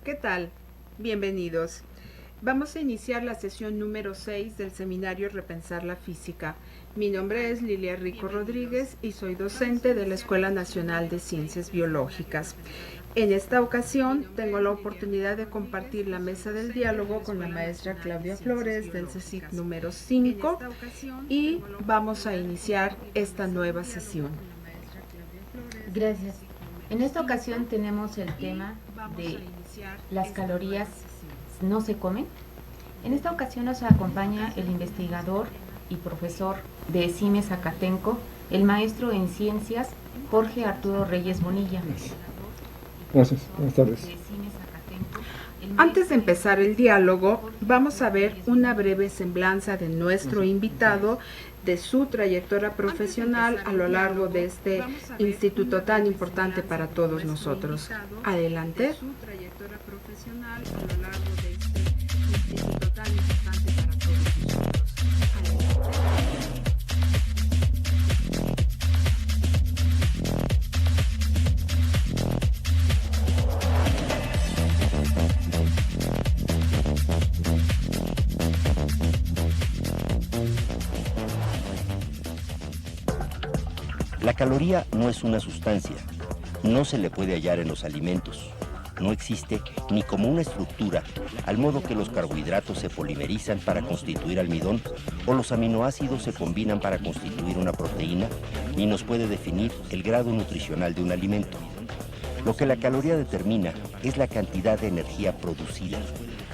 ¿Qué tal? Bienvenidos. Vamos a iniciar la sesión número 6 del seminario Repensar la Física. Mi nombre es Lilia Rico Rodríguez y soy docente de la Escuela Nacional de Ciencias Biológicas. En esta ocasión tengo la oportunidad de compartir la mesa del diálogo con la maestra Claudia Flores del CSIC número 5 y vamos a iniciar esta nueva sesión. Gracias. En esta ocasión tenemos el tema de las calorías no se comen. En esta ocasión nos acompaña el investigador y profesor de CIME Zacatenco, el maestro en ciencias Jorge Arturo Reyes Bonilla. Gracias, buenas tardes. Antes de empezar el diálogo, vamos a ver una breve semblanza de nuestro invitado, de su trayectoria profesional a lo largo de este instituto tan importante para todos nosotros. Adelante. La caloría no es una sustancia, no se le puede hallar en los alimentos, no existe ni como una estructura, al modo que los carbohidratos se polimerizan para constituir almidón o los aminoácidos se combinan para constituir una proteína, ni nos puede definir el grado nutricional de un alimento. Lo que la caloría determina es la cantidad de energía producida,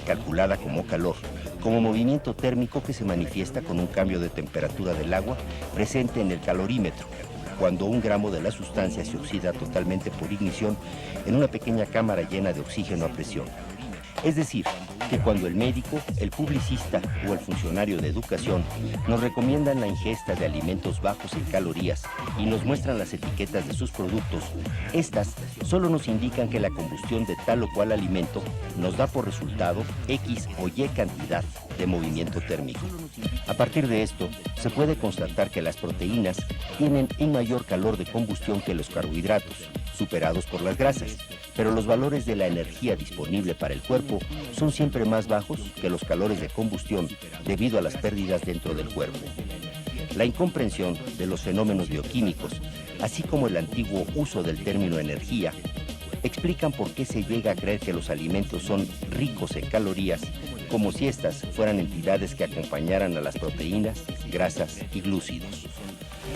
calculada como calor, como movimiento térmico que se manifiesta con un cambio de temperatura del agua presente en el calorímetro, cuando 1 gramo de la sustancia se oxida totalmente por ignición en una pequeña cámara llena de oxígeno a presión. Es decir, que cuando el médico, el publicista o el funcionario de educación nos recomiendan la ingesta de alimentos bajos en calorías y nos muestran las etiquetas de sus productos, estas solo nos indican que la combustión de tal o cual alimento nos da por resultado X o Y cantidad de movimiento térmico. A partir de esto, se puede constatar que las proteínas tienen un mayor calor de combustión que los carbohidratos, superados por las grasas, pero los valores de la energía disponible para el cuerpo son siempre más bajos que los calores de combustión debido a las pérdidas dentro del cuerpo. La incomprensión de los fenómenos bioquímicos, así como el antiguo uso del término energía, explican por qué se llega a creer que los alimentos son ricos en calorías, como si estas fueran entidades que acompañaran a las proteínas, grasas y glúcidos.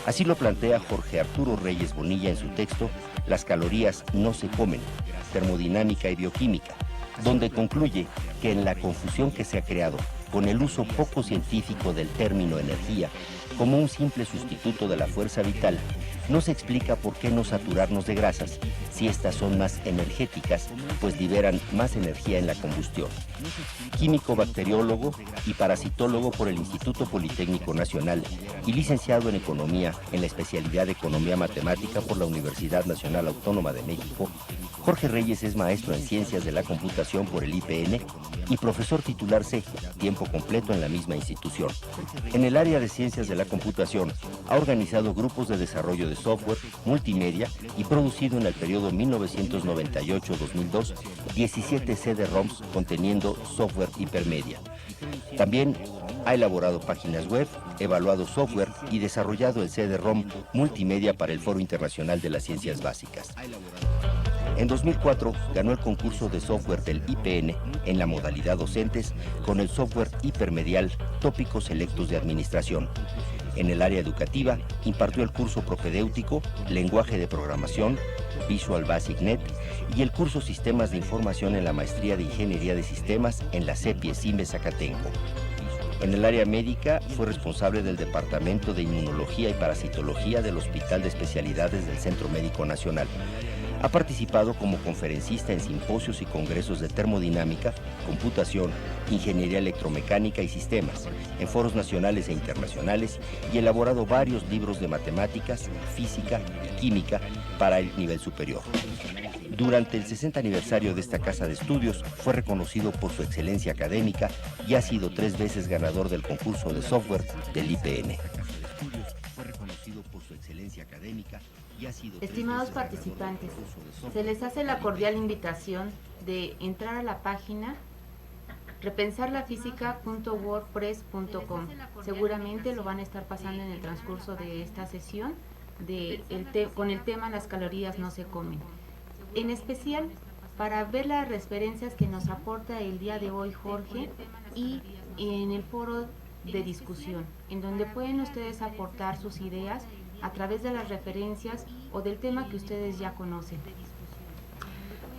Así lo plantea Jorge Arturo Reyes Bonilla en su texto Las calorías no se comen, termodinámica y bioquímica, donde concluye que en la confusión que se ha creado con el uso poco científico del término energía como un simple sustituto de la fuerza vital, no se explica por qué no saturarnos de grasas si estas son más energéticas, pues liberan más energía en la combustión. Químico bacteriólogo y parasitólogo por el Instituto Politécnico Nacional y licenciado en Economía en la especialidad de Economía Matemática por la Universidad Nacional Autónoma de México, Jorge Reyes es maestro en Ciencias de la Computación por el IPN y profesor titular C, tiempo completo en la misma institución. En el área de Ciencias de la Computación, ha organizado grupos de desarrollo de software, multimedia y producido en el periodo 1998-2002 17 CD-ROMs conteniendo software hipermedia. También ha elaborado páginas web, evaluado software y desarrollado el CD-ROM multimedia para el Foro Internacional de las Ciencias Básicas. En 2004 ganó el concurso de software del IPN en la modalidad docentes con el software hipermedial Tópicos Selectos de Administración. En el área educativa impartió el curso propedéutico Lenguaje de Programación, Visual Basic Net y el curso Sistemas de Información en la Maestría de Ingeniería de Sistemas en la CEPIE-CIME Zacatenco. En el área médica fue responsable del Departamento de Inmunología y Parasitología del Hospital de Especialidades del Centro Médico Nacional. Ha participado como conferencista en simposios y congresos de termodinámica, computación, ingeniería electromecánica y sistemas, en foros nacionales e internacionales y elaborado varios libros de matemáticas, física y química para el nivel superior. Durante el 60 aniversario de esta casa de estudios, fue reconocido por su excelencia académica y ha sido 3 veces ganador del concurso de software del IPN. Fue reconocido por su excelencia académica Estimados participantes, se les hace la cordial invitación de entrar a la página repensarlafísica.wordpress.com. Seguramente lo van a estar pasando en el transcurso de esta sesión con el tema Las calorías no se comen. En especial para ver las referencias que nos aporta el día de hoy Jorge y en el foro de discusión, en donde pueden ustedes aportar sus ideas a través de las referencias o del tema que ustedes ya conocen.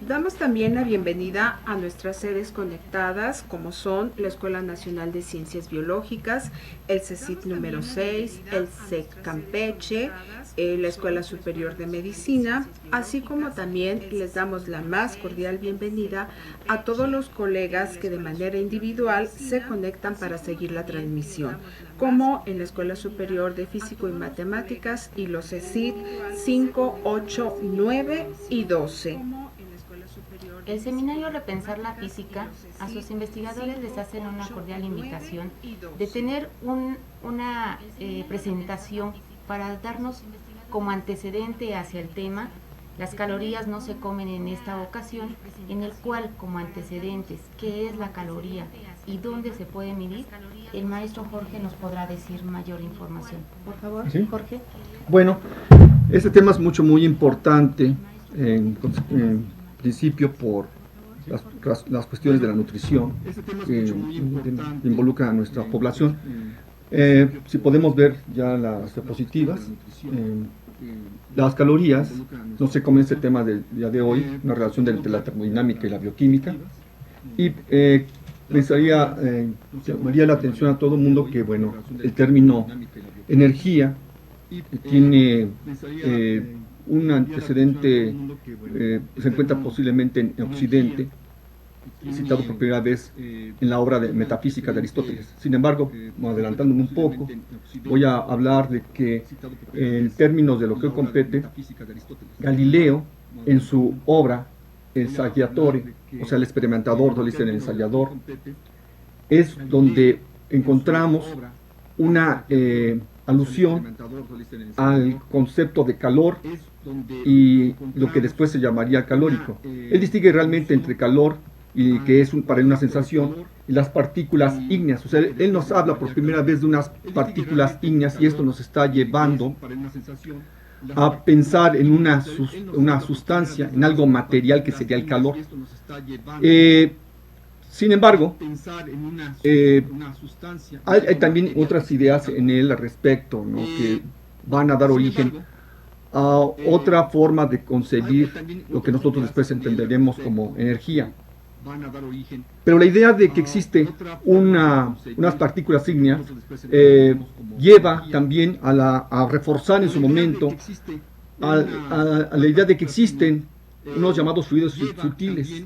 Damos también la bienvenida a nuestras sedes conectadas, como son la Escuela Nacional de Ciencias Biológicas, el CECIT número 6, el CEC Campeche, la Escuela Superior de Medicina, así como también les damos la más cordial bienvenida a todos los colegas que de manera individual se conectan para seguir la transmisión, como en la Escuela Superior de Físico y Matemáticas y los CECIT 5, 8, 9 y 12. El seminario Repensar la Física, a sus investigadores les hacen una cordial invitación de tener una presentación para darnos como antecedente hacia el tema. Las calorías no se comen en esta ocasión, en el cual como antecedentes, ¿qué es la caloría y dónde se puede medir? El maestro Jorge nos podrá decir mayor información. Por favor, ¿Sí? Jorge. Bueno, este tema es muy importante en principio por las cuestiones de la nutrición que involucran a nuestra población. Si podemos ver ya las diapositivas, las calorías no se comen, este tema del día de hoy, una relación entre la termodinámica y la bioquímica, y llamaría la atención a todo el mundo que, bueno, el término energía tiene un antecedente, se encuentra posiblemente en Occidente, citado por primera vez en la obra de Metafísica de Aristóteles. Sin embargo, adelantándome un poco, voy a hablar de que en términos de lo que compete, Galileo, en su obra El Saggiatore, o sea, el experimentador, lo dicen el ensayador, es donde encontramos una alusión al concepto de calor y lo que después se llamaría calórico. Él distingue realmente entre calor, y que es para él una sensación, y las partículas ígneas. O sea, él nos habla por primera vez de unas partículas ígneas, y esto nos está llevando a pensar en una sustancia, en algo material que sería el calor. Sin embargo, hay también otras ideas en él al respecto, ¿no?, que van a dar origen a otra forma de concebir lo que nosotros después entenderemos como energía. Pero la idea de que existe unas partículas ígneas lleva también a reforzar en su momento a la idea de que existen unos llamados fluidos sutiles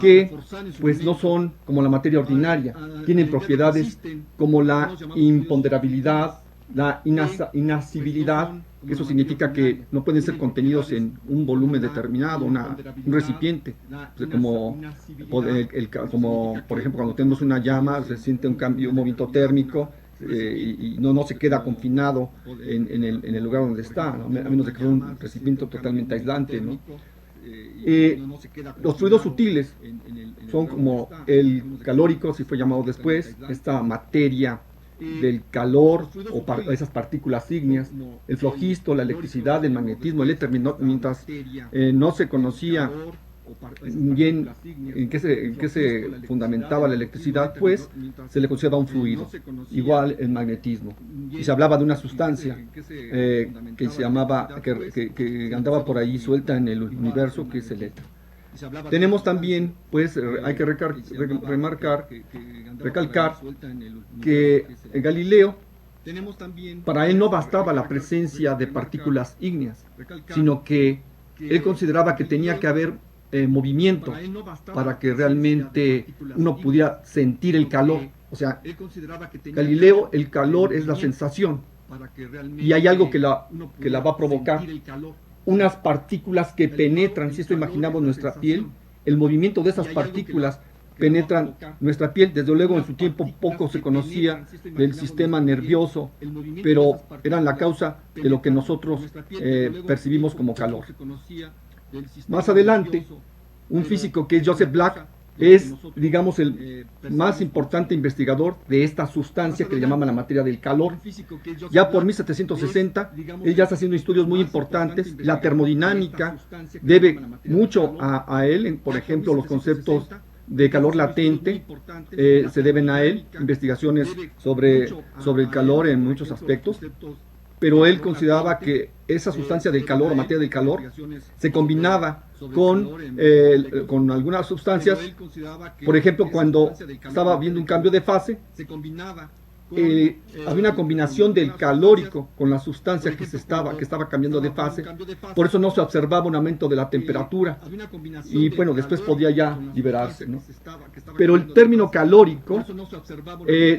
que pues no son como la materia ordinaria, tienen propiedades como la imponderabilidad, la inasibilidad, que eso significa que no pueden ser contenidos en un volumen determinado, un recipiente, como por ejemplo cuando tenemos una llama se siente un movimiento térmico, y no se queda confinado en el lugar donde está, ¿no?, a menos de que sea un recipiente totalmente aislante, ¿no? Los fluidos sutiles son como el calórico, si fue llamado después, esta materia del calor o esas partículas ígneas, el flogisto, la electricidad, el magnetismo, el éter. Mientras no se conocía bien en qué se fundamentaba la electricidad, pues se le consideraba un fluido, igual el magnetismo, y se hablaba de una sustancia que se llamaba, que andaba por ahí suelta en el universo, que es el éter. Tenemos también, pues, hay que recalcar que Galileo, para él no bastaba la presencia de partículas ígneas, sino que él consideraba que tenía que haber movimiento para que realmente uno pudiera sentir el calor. O sea, Galileo, el calor es la sensación, y hay algo que la va a provocar, unas partículas que penetran, si esto imaginamos nuestra piel, el movimiento de esas partículas penetran nuestra piel. Desde luego en su tiempo poco se conocía del sistema nervioso, pero eran la causa de lo que nosotros percibimos como calor. Más adelante, un físico que es Joseph Black es, digamos, el más importante investigador de esta sustancia que le llamaban la materia del calor. Ya por 1760, él ya está haciendo estudios muy importantes. La termodinámica debe mucho a él, por ejemplo, los conceptos de calor latente se deben a él, investigaciones sobre el calor en muchos aspectos. Pero él consideraba que esa sustancia del calor o materia del calor se combinaba con algunas sustancias. Por ejemplo, cuando estaba viendo un cambio de fase, había una combinación del calórico con la sustancia que estaba cambiando de fase. Por eso no se observaba un aumento de la temperatura. Y bueno, después podía ya liberarse, ¿no? Pero el término calórico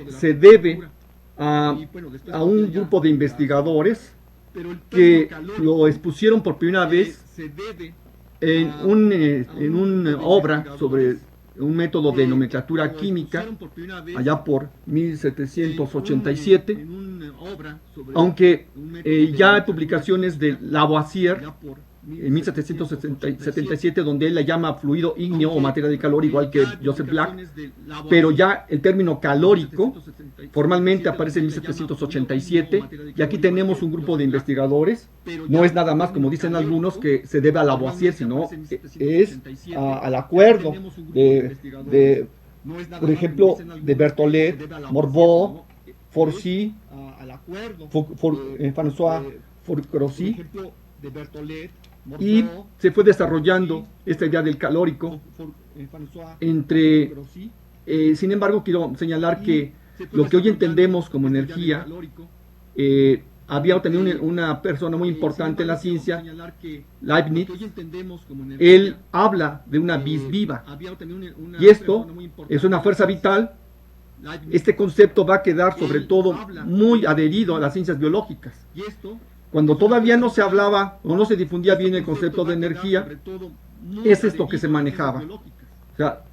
se debe a un grupo de investigadores que lo expusieron por primera vez en una obra sobre un método de nomenclatura química allá por 1787, aunque ya hay publicaciones de Lavoisier en 1777, donde él la llama fluido ígneo o materia de calor, igual que Joseph Black, pero ya el término calórico formalmente aparece en 1787, y aquí tenemos un grupo de investigadores. No es nada más, como dicen algunos, que se debe a Lavoisier, sino es al acuerdo por ejemplo, de Berthollet, Morveau, Forcy, François Fourcroy, y se fue desarrollando esta idea del calórico sin embargo, quiero señalar que lo que hoy entendemos como energía, había también una persona muy importante en la ciencia, Leibniz. Él habla de una vis viva, y esto es una fuerza vital. Este concepto va a quedar sobre todo muy adherido a las ciencias biológicas. Cuando todavía no se hablaba o no se difundía bien el concepto de energía, es esto que se manejaba. O sea,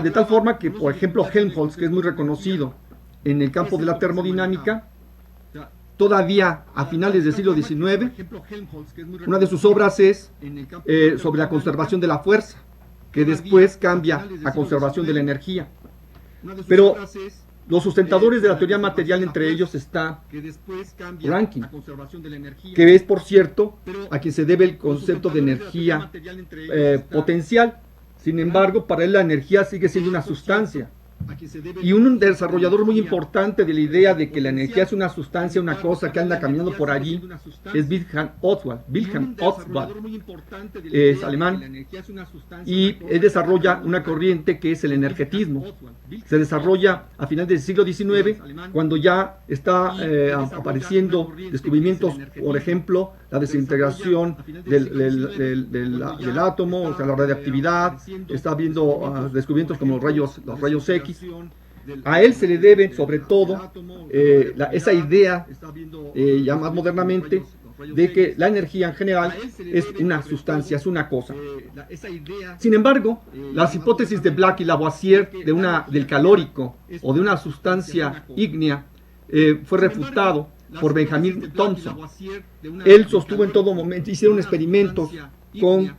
de tal forma que, por ejemplo, Helmholtz, que es muy reconocido en el campo de la termodinámica, todavía a finales del siglo XIX, una de sus obras es sobre la conservación de la fuerza, que después cambia a conservación de la energía. Pero los sustentadores de la teoría material, entre ellos está Rankine, que es, por cierto, a quien se debe el concepto de energía potencial. Sin embargo, para él la energía sigue siendo una sustancia. Y un desarrollador muy importante de la idea de que la energía es una sustancia, una cosa que anda caminando por allí, es Wilhelm Ostwald. Wilhelm Ostwald es alemán, y él desarrolla una corriente que es el energetismo. Se desarrolla a finales del siglo XIX, cuando ya está apareciendo descubrimientos, por ejemplo, la desintegración del átomo, o sea, la radiactividad. Está viendo descubrimientos como los rayos X. A él se le debe, sobre todo, esa idea, ya más modernamente, de que la energía en general es una sustancia, es una cosa. Sin embargo, las hipótesis de Black y Lavoisier del calórico o de una sustancia ígnea fue refutado por Benjamin Thompson. Él sostuvo en todo momento, hicieron experimentos con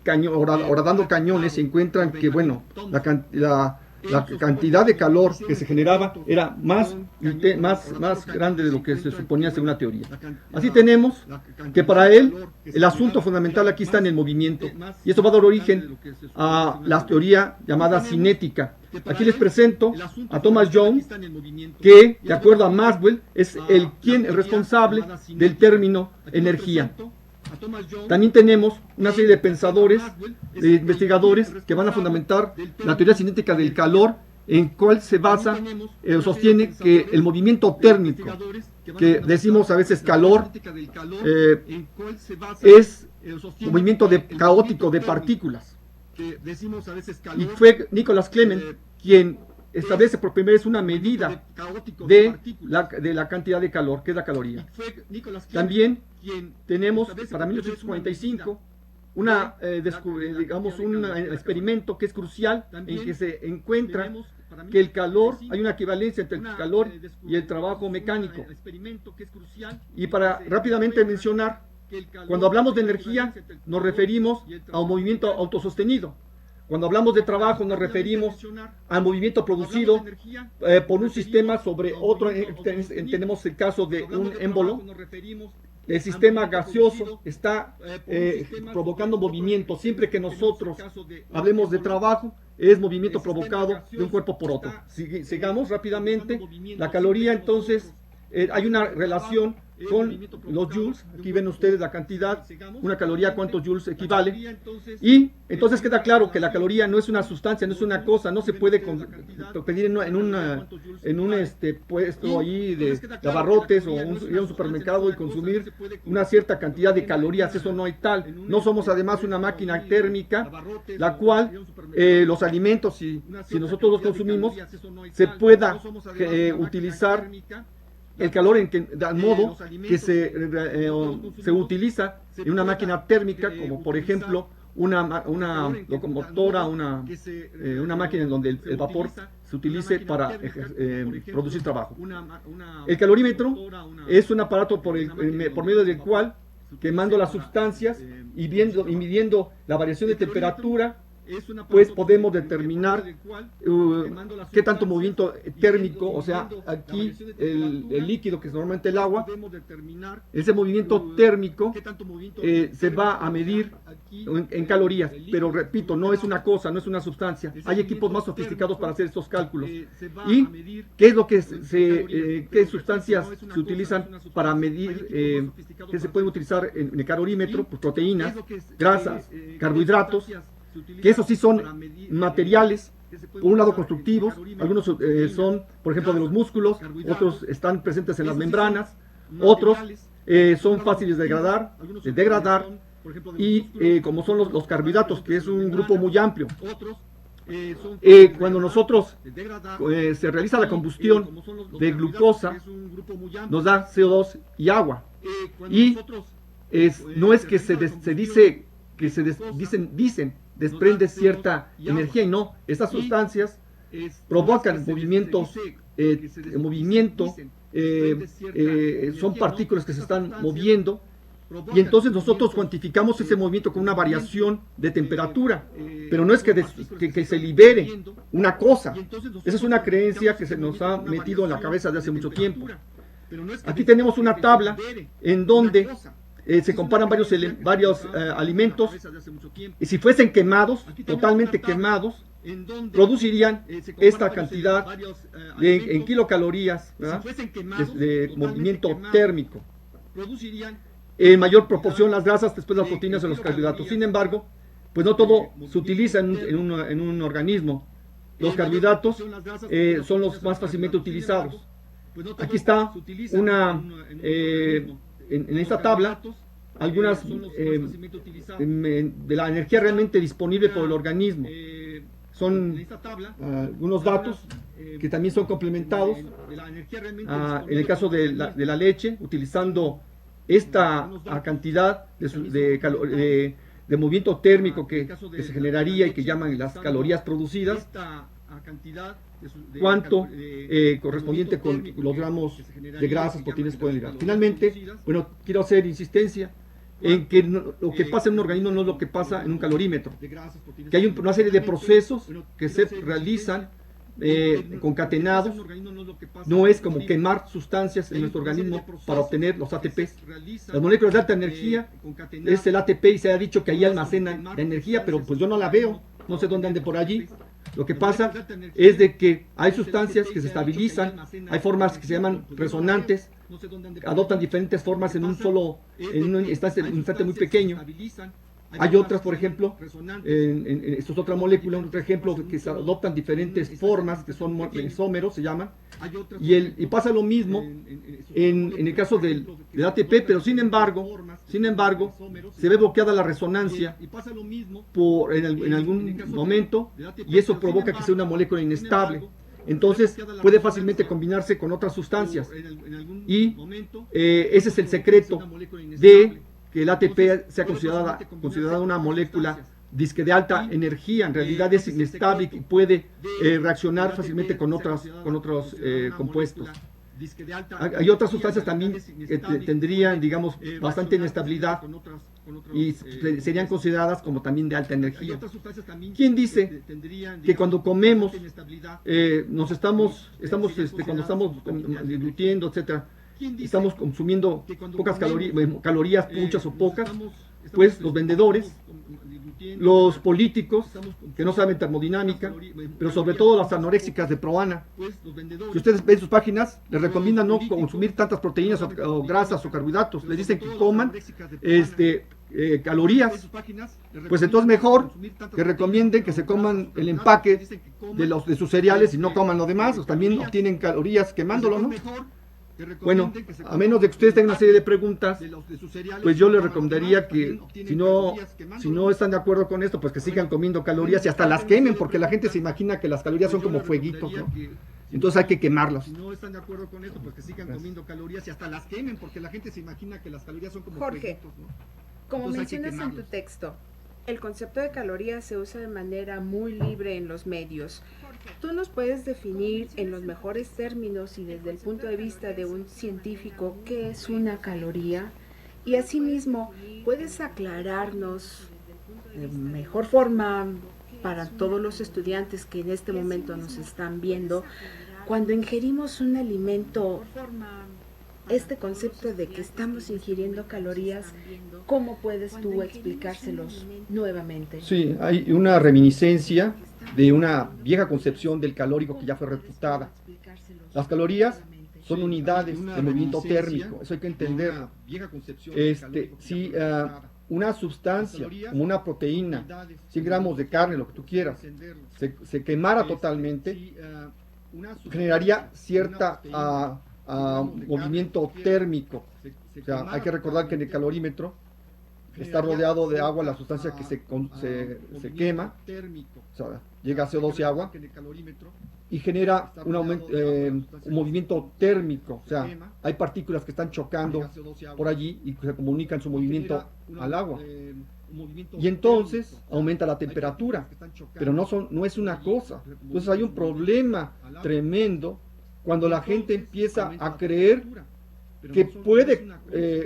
horadando cañones, y encuentran que, bueno, la cantidad de calor que se generaba era más grande de lo que se suponía según la teoría. Así tenemos que para él el asunto fundamental aquí está en el movimiento, y esto va a dar origen a la teoría llamada cinética. Aquí les presento a Thomas Young, que, de acuerdo a Maxwell, es el responsable del término energía. También tenemos una serie de pensadores, de investigadores, que van a fundamentar la teoría cinética del calor, en cual se basa, sostiene que el movimiento térmico, que decimos a veces calor, es un movimiento caótico de partículas. Y fue Nicholas Clement quien establece por primera vez una medida de la cantidad de calor, que es la caloría. También tenemos, para 1845, digamos, un experimento que es crucial, en que se encuentra que el calor, hay una equivalencia entre el calor y el trabajo mecánico. Y para rápidamente mencionar, cuando hablamos de energía, nos referimos a un movimiento autosostenido. Cuando hablamos de trabajo, nos referimos al movimiento producido por un sistema sobre otro. Tenemos el caso de un émbolo. El sistema gaseoso está provocando movimiento. Siempre que nosotros hablemos de trabajo, es movimiento provocado de un cuerpo por otro. Sigamos rápidamente. La caloría, entonces, hay una relación con los joules. Aquí ven ustedes la cantidad, una caloría, cuántos joules equivale. Y entonces queda claro que la caloría no es una sustancia, no es una cosa, no se puede pedir en un puesto ahí de abarrotes o ir a un supermercado y consumir una cierta cantidad de calorías. Eso no hay tal. No somos además una máquina térmica, la cual los alimentos, si nosotros los consumimos, se pueda utilizar el calor de modo que se utiliza en una máquina térmica, como por ejemplo una locomotora, una máquina en donde el vapor se utilice para producir trabajo. El calorímetro es un aparato por medio del cual, quemando las sustancias y midiendo la variación de temperatura, pues podemos determinar qué tanto movimiento térmico, o sea, aquí el líquido, que es normalmente el agua, ese movimiento térmico se va a medir en calorías, pero repito, no es una cosa, no es una sustancia. Hay equipos más sofisticados para hacer estos cálculos. ¿Y qué es lo que qué sustancias se utilizan para medir, que se pueden utilizar en el calorímetro? Pues proteínas, grasas, carbohidratos, que esos sí son materiales, por un lado constructivos. Algunos son, por ejemplo, de los músculos, otros están presentes en las membranas, otros son fáciles de degradar, y como son los carbohidratos, que es un grupo muy amplio. Cuando nosotros se realiza la combustión de glucosa, nos da CO2 y agua. Y no es que se dice que dicen desprende cierta energía, y no, estas sustancias provocan movimiento, son partículas que se están moviendo, y entonces nosotros cuantificamos ese movimiento con una variación de temperatura, pero no es que se libere una cosa. Esa es una creencia que se nos ha metido en la cabeza desde hace mucho tiempo. Aquí tenemos una tabla en donde se comparan varios alimentos, y si fuesen quemados, totalmente quemados, producirían esta cantidad en kilocalorías, ¿verdad?, de movimiento térmico. En mayor proporción las grasas, después las proteínas y los carbohidratos. Sin embargo, pues no todo se utiliza en un organismo. Los carbohidratos son los más fácilmente utilizados. Aquí está en esta tabla algunas de la energía realmente disponible por el organismo. Son algunos datos que también son complementados en el caso de la leche, utilizando esta cantidad de movimiento térmico que se generaría y que llaman las calorías producidas, cuánto correspondiente con los gramos de grasas, proteínas pueden llegar. Finalmente, bueno, quiero hacer insistencia en que lo que pasa en un organismo no es lo que pasa en un calorímetro, que hay una serie de procesos que se realizan concatenados. No es como quemar sustancias en nuestro organismo para obtener los ATPs. Las moléculas de alta energía es el ATP, y se ha dicho que ahí almacenan la energía, pero pues yo no la veo, no sé dónde ande por allí. Lo que pasa es de que hay sustancias que se estabilizan, hay formas que se llaman resonantes, adoptan diferentes formas en un instante muy pequeño. Hay otras, por ejemplo, esto es otra molécula, otro ejemplo, que se adoptan diferentes formas, que son isómeros, se llaman, y pasa lo mismo en el caso del ATP, pero sin embargo, se ve bloqueada la resonancia en algún momento, y eso provoca que sea una molécula inestable. Entonces puede fácilmente combinarse con otras sustancias, y ese es el secreto de que el ATP sea considerada una molécula disque de alta energía. En realidad es inestable y puede reaccionar fácilmente con otros compuestos. Hay otras sustancias también que tendrían, digamos, bastante inestabilidad y serían consideradas como también de alta energía. ¿Quién dice que cuando comemos, cuando estamos diglutiendo, etcétera, estamos consumiendo pocas calorías, muchas o pocas? Pues los vendedores, los políticos que no saben termodinámica, pero sobre todo las anoréxicas de Proana, que ustedes ven sus páginas, les recomiendan no consumir tantas proteínas o grasas o carbohidratos, les dicen que coman calorías. Pues entonces mejor que recomienden que se coman el empaque de sus cereales y no coman lo demás, también obtienen calorías quemándolo, ¿no? Bueno, a menos de que ustedes tengan una serie de preguntas, pues yo les recomendaría que si no están de acuerdo con esto, pues que sigan comiendo calorías y hasta las quemen, porque la gente se imagina que las calorías son como fueguitos, ¿no? Entonces hay que quemarlos. Si no están de acuerdo con esto, pues que sigan comiendo calorías y hasta las quemen, porque la gente se imagina que las calorías son como fueguitos, ¿no? Como mencionas en tu texto, el concepto de calorías se usa de manera muy libre en los medios. Tú nos puedes definir en los mejores términos y desde el punto de vista de un científico qué es una caloría, y asimismo puedes aclararnos de mejor forma para todos los estudiantes que en este momento nos están viendo, cuando ingerimos un alimento, este concepto de que estamos ingiriendo calorías, ¿cómo puedes tú explicárselos nuevamente? Sí, hay una reminiscencia de una vieja concepción del calórico que ya fue refutada. Las calorías son unidades de movimiento térmico, eso hay que entenderlo. Si una sustancia, como una proteína, 100 gramos de carne, lo que tú quieras, se quemara totalmente, generaría cierta movimiento térmico. O sea, hay que recordar que en el calorímetro está rodeado de agua la sustancia que se quema, o sea, llega a CO2 y agua, y genera un movimiento térmico. O sea, hay partículas que están chocando por allí y se comunican su movimiento al agua. Y entonces aumenta la temperatura, pero no es una cosa. Entonces hay un problema tremendo cuando la gente empieza a creer que puede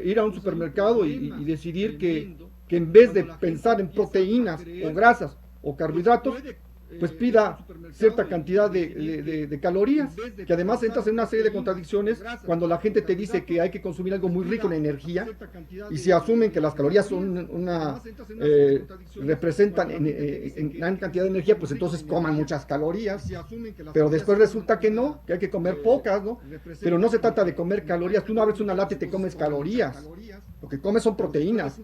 ir a un supermercado y decidir que en vez de pensar en proteínas o grasas o carbohidratos, pues pida cierta cantidad de calorías, que además entras en una serie de contradicciones cuando la gente te dice que hay que consumir algo muy rico en energía, y si asumen que las calorías son representan en gran cantidad de energía, pues entonces coman muchas calorías, pero después resulta que no, que hay que comer pocas, ¿no? Pero no se trata de comer calorías, tú no abres una lata y te comes calorías. Lo que comes son proteínas,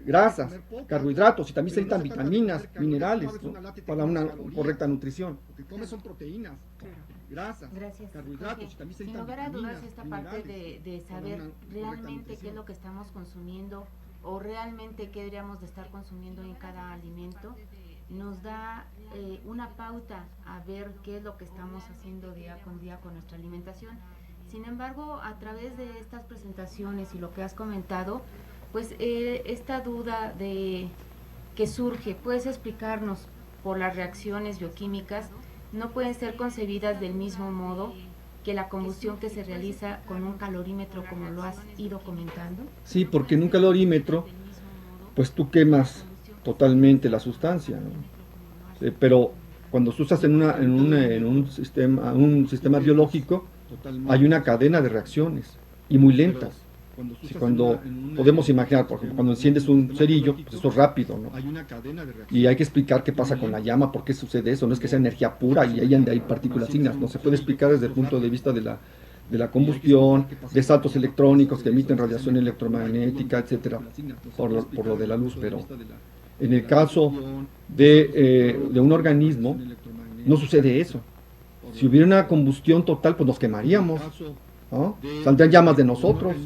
grasas, carbohidratos, y también se necesitan vitaminas, minerales, ¿no?, para una correcta nutrición. Lo que comes son proteínas, grasas, carbohidratos, y también se necesitan vitaminas. Sin lugar a dudas, esta parte de saber realmente qué es lo que estamos consumiendo o realmente qué deberíamos de estar consumiendo en cada alimento, nos da una pauta a ver qué es lo que estamos haciendo día con nuestra alimentación. Sin embargo, a través de estas presentaciones y lo que has comentado, pues esta duda que surge, ¿puedes explicarnos por las reacciones bioquímicas no pueden ser concebidas del mismo modo que la combustión que se realiza con un calorímetro, como lo has ido comentando? Sí, porque en un calorímetro, pues tú quemas totalmente la sustancia, ¿no? Pero cuando tú estás en un sistema biológico, hay una cadena de reacciones y muy lentas. Cuando podemos imaginar, por ejemplo, cuando enciendes un cerillo, pues eso es rápido, ¿no? Y hay que explicar qué pasa con la llama, por qué sucede eso. No es que sea energía pura y hay partículas finas, no se puede explicar desde el punto de vista de la combustión, de saltos electrónicos que emiten radiación electromagnética, etcétera, por lo de la luz. Pero en el caso de un organismo no sucede eso. Si hubiera una combustión total, pues nos quemaríamos, ¿no? Saldrían llamas de nosotros.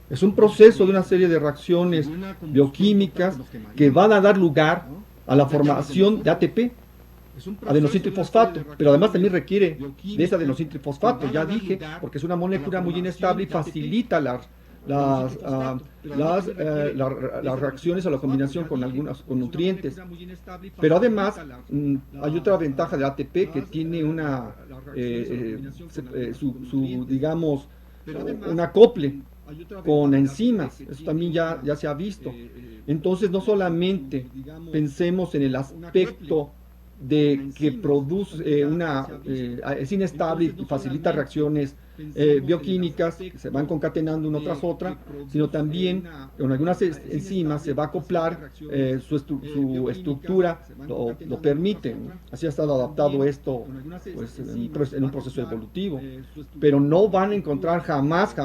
Es un proceso de una serie de reacciones bioquímicas que van a dar lugar a la formación de ATP, adenositrifosfato, pero además también requiere de ese adenositrifosfato, ya dije, porque es una molécula muy inestable y facilita las reacciones a la combinación con nutrientes. Pero además hay otra ventaja del ATP que tiene digamos, un acople con enzimas. Eso también ya se ha visto. Entonces no solamente pensemos en el aspecto de que produce es inestable y facilita reacciones bioquímicas que se van concatenando una tras otra, sino también con algunas enzimas se va a acoplar, su estructura lo permite, ¿no? Así ha estado adaptado esto pues, en un proceso evolutivo, pero no van a encontrar jamás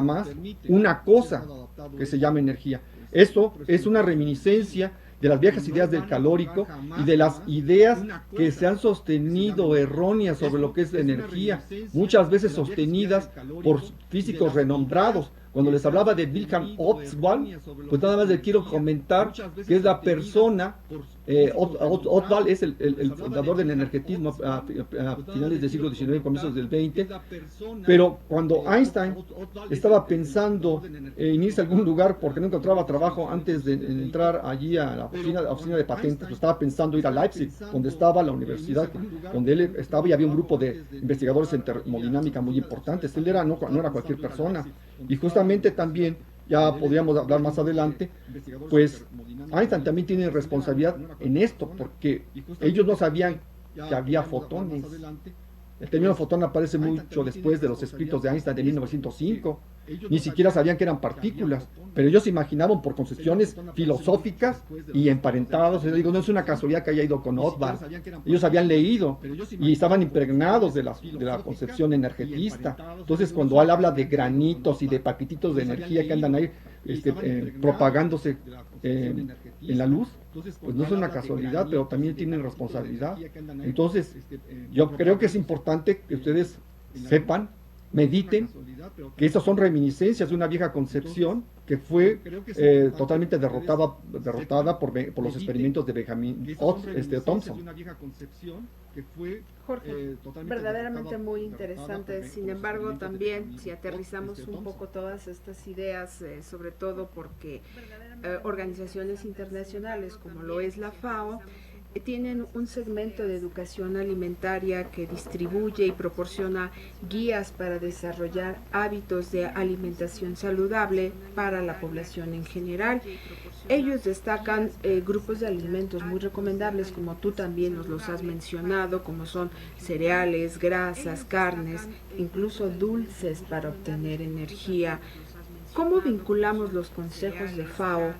una cosa que se llame energía. Esto es una reminiscencia de las viejas ideas del calórico y de las ideas que se han sostenido erróneas sobre lo que es la energía, muchas veces sostenidas por físicos renombrados. Cuando les hablaba de Wilhelm Ostwald, pues nada más les quiero comentar que es la persona, Ostwald es el fundador del energetismo a finales del siglo XIX, comienzos del XX, pero cuando Einstein estaba pensando en irse a algún lugar porque no encontraba trabajo antes de entrar allí a la oficina de patentes, pues estaba pensando ir a Leipzig, donde estaba la universidad, donde él estaba y había un grupo de investigadores en termodinámica muy importantes. Él no era cualquier persona. Y justamente también, ya podríamos hablar más adelante, pues Einstein también tiene responsabilidad en esto, porque ellos no sabían que había fotones. El término fotón aparece mucho después de los escritos de Einstein de 1905. Ni siquiera sabían que eran partículas, pero ellos se imaginaban por concepciones filosóficas y emparentados. Yo digo, no es una casualidad que haya ido con Ostwald. Ellos habían leído y estaban impregnados de la concepción energetista. Entonces, cuando él habla de granitos y de paquetitos de energía que andan ahí propagándose en la luz, pues no es una casualidad, pero también tienen responsabilidad. Entonces, yo creo que es importante que ustedes sepan, mediten, que estas son reminiscencias de una vieja concepción que fue totalmente derrotada por los experimentos de Benjamin Thompson. Jorge, verdaderamente muy interesante. Sin embargo, también si aterrizamos un poco todas estas ideas, sobre todo porque organizaciones internacionales como lo es la FAO, tienen un segmento de educación alimentaria que distribuye y proporciona guías para desarrollar hábitos de alimentación saludable para la población en general. Ellos destacan grupos de alimentos muy recomendables, como tú también nos los has mencionado, como son cereales, grasas, carnes, incluso dulces para obtener energía. ¿Cómo vinculamos los consejos de FAO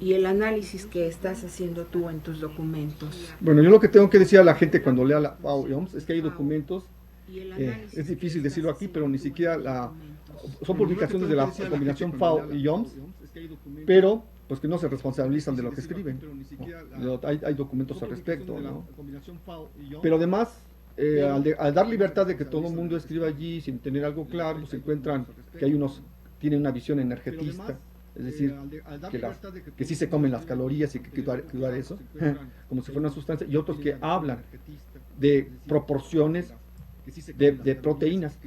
y el análisis que estás haciendo tú en tus documentos? Bueno, yo lo que tengo que decir a la gente cuando lea la FAO y OMS es que hay documentos, es difícil decirlo aquí, pero ni siquiera son publicaciones de la combinación FAO y OMS, pero pues que no se responsabilizan de lo que escriben. Hay documentos al respecto, ¿no? Pero además, al dar libertad de que todo el mundo escriba allí sin tener algo claro, pues se encuentran que hay unos tienen una visión energetista. Es decir, que sí se comen las calorías y que hay que cuidar eso, como si fuera una sustancia, y otros que hablan de proporciones de proteínas.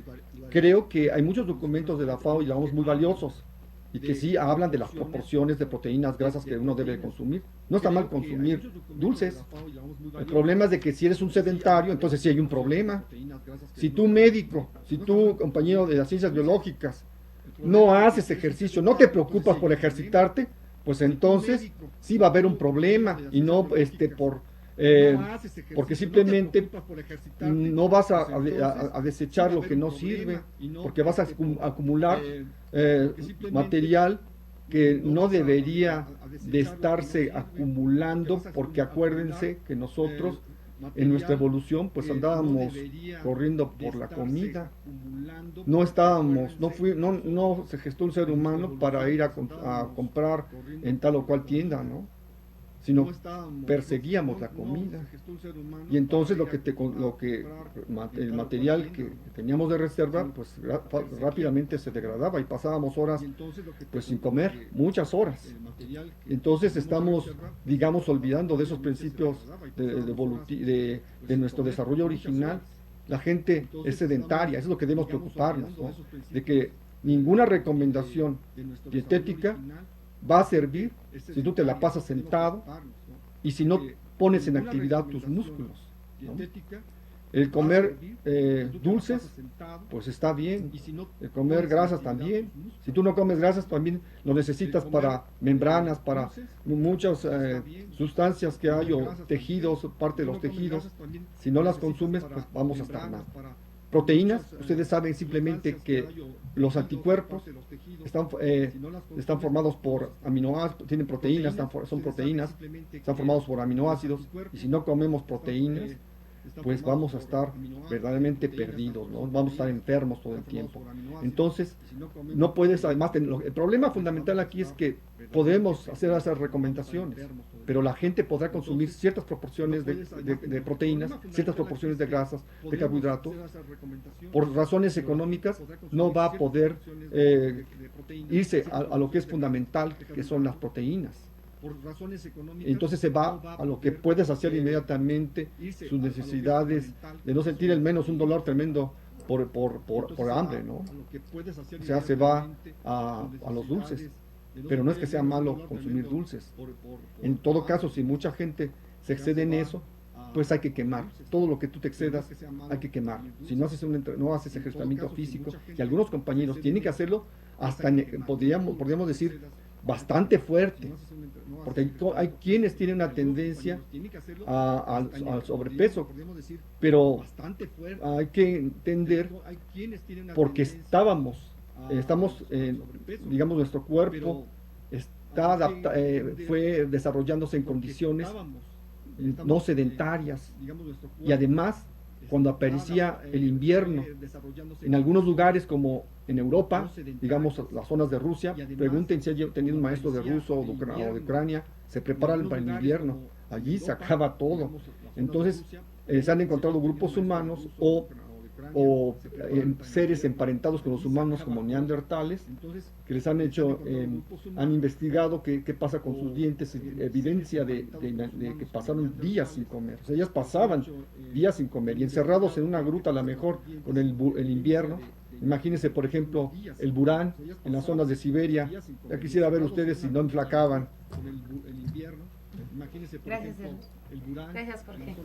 Creo que hay muchos documentos de la FAO y la OMS muy valiosos, y que sí hablan de las proporciones de proteínas, grasas que uno debe consumir. No está mal consumir dulces. El problema es de que si eres un sedentario, entonces sí hay un problema. Si tú médico, si tú compañero de las ciencias biológicas, no haces ejercicio, no te preocupas por ejercitarte, pues entonces sí va a haber un problema, y no porque simplemente no vas a desechar lo que no sirve, porque vas a acumular material que no debería de estarse acumulando, porque acuérdense que nosotros en nuestra evolución pues andábamos corriendo por la comida, no se gestó un ser humano para ir a comprar en tal o cual tienda, ¿no? Sino perseguíamos la comida, y entonces el material que teníamos de reserva pues rápidamente se degradaba y pasábamos horas pues sin comer, muchas horas. Entonces estamos, digamos, olvidando de esos principios de nuestro desarrollo original. La gente es sedentaria, eso es lo que debemos preocuparnos, ¿no? De que ninguna recomendación dietética va a servir si tú te la pasas sentado y si no pones en actividad tus músculos, ¿no? El comer dulces, pues está bien. El comer grasas también. Si tú no comes grasas, también lo necesitas para membranas, para muchas sustancias que hay o tejidos, parte de los tejidos. Si no las consumes, pues vamos a estar mal. Proteínas, ustedes saben simplemente que los anticuerpos están formados por aminoácidos, tienen proteínas, son proteínas, están formados por aminoácidos, y si no comemos proteínas, pues vamos a estar verdaderamente perdidos, ¿no? Vamos a estar enfermos todo el tiempo. Entonces, no puedes, además, el problema fundamental aquí es que podemos hacer esas recomendaciones, pero la gente podrá consumir ciertas proporciones de proteínas, ciertas proporciones de grasas, de carbohidratos. Por razones económicas, no va a poder irse a lo que es fundamental, que son las proteínas. Entonces se va a lo que puedes hacer inmediatamente, sus necesidades de no sentir el menos un dolor tremendo por hambre, ¿no? O sea, se va a los dulces, pero no es que sea malo consumir dulces. En todo caso, si mucha gente se excede en eso, pues hay que quemar. Todo lo que tú te excedas, hay que quemar. Si no haces ejercitamiento físico, y algunos compañeros tienen que hacerlo hasta, podríamos decir, bastante fuerte, porque hay quienes tienen una tendencia al sobrepeso, pero hay que entender porque estamos, digamos, nuestro cuerpo fue desarrollándose en condiciones no sedentarias, y además cuando aparecía el invierno en algunos lugares como en Europa, digamos las zonas de Rusia, pregunten si hay tenido un maestro de ruso o de Ucrania, se preparan para el invierno, allí se acaba todo. Entonces se han encontrado grupos humanos o seres emparentados con los humanos como neandertales, que les han han investigado qué pasa con sus dientes, evidencia de que pasaron días sin comer. O sea, ellas pasaban días sin comer y encerrados en una gruta, a lo mejor con el invierno. Imagínense, por ejemplo, el Burán en las zonas de Siberia. Ya quisiera ver ustedes si no enflacaban. Gracias, gracias, Jorge.